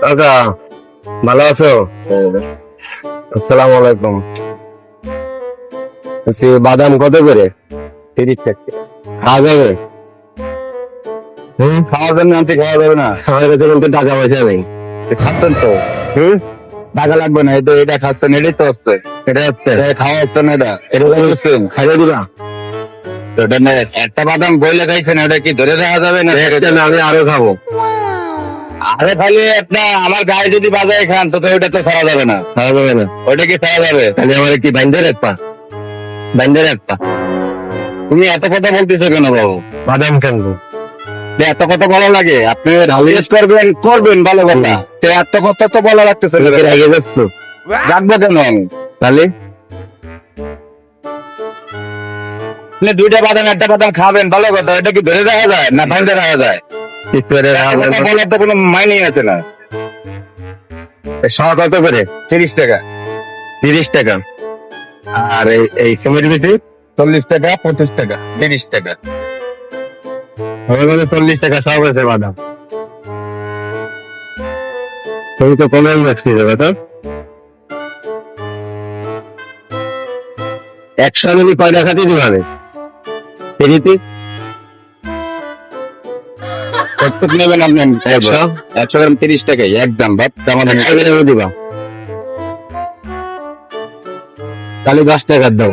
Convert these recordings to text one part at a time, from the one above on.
দাদা ভালো আছো? আসসালামু আলাইকুম। বাদাম কত করে? 30 টাকা। খাওয়া যাবে? খাওয়ার জন্য আনতে খাওয়া যাবে না। আমার কাছে কিন্তু টাকা পয়সা নেই। খাচ্ছেন তো? টাকা লাগবে না, এটা খাচ্ছেন, এটাই তো হচ্ছে। এটা হচ্ছে এটা খাওয়া হচ্ছে না, এটা এটা খাচ্ছেন। খাইয়ে দিবা? তো এটা না, একটা বাদাম বইলে খাইছেন, ওটা কি ধরে রাখা যাবে না? একটা না, আমি আরো খাবো। আরে খালি একটা আমার গায়ে যদি বাজায় খান তো ওটা তো ছাড়া যাবে না। খাওয়া যাবে না? ওইটা কি ছাড়া যাবে? তাহলে আমার কি বাইন্ডে রাখবা? বাইন্ডে রাখবা? তুমি এত কথা বলতেছো কেন বাবু? বাদাম কেনবো? এত কথা বলা লাগে? আপনি রিলিজ করবেন করবেন ভালো কথা, তো এত কথা তো বলা লাগতেছে না। রেগে যাচ্ছ? রাখবো কেন আমি? তাহলে আপনি দুইটা বাদাম একটা বাদাম খাবেন ভালো কথা, এটা কি ধরে রাখা যায় না ভাঙতে রাখা যায়? কিছু করে এত কথা বলার তো কোনো মাইনেই আছে না। শাওয়া কত করে? 30 টাকা। 30 টাকা। আর এই সিমেন্ট বেশি 40 টাকা, 25 টাকা, 30 টাকা। আমার কাছে 40 টাকা সব আছে বাদাম। তুমি তো কমে মাছ খেয়ে যাবে তো? 100 মিলি কয় টাকা দিয়ে দিবে? ফেরিতে কত নেবেন আপনি? 100 100 গ্রাম 30 টাকাই একদম বাপ কেমন দিবা? তাহলে 10 টাকার দাও।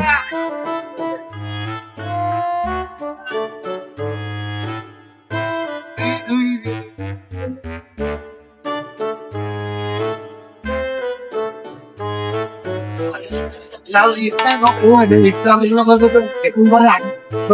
Now you stand up, oh, and it's coming over the back. So,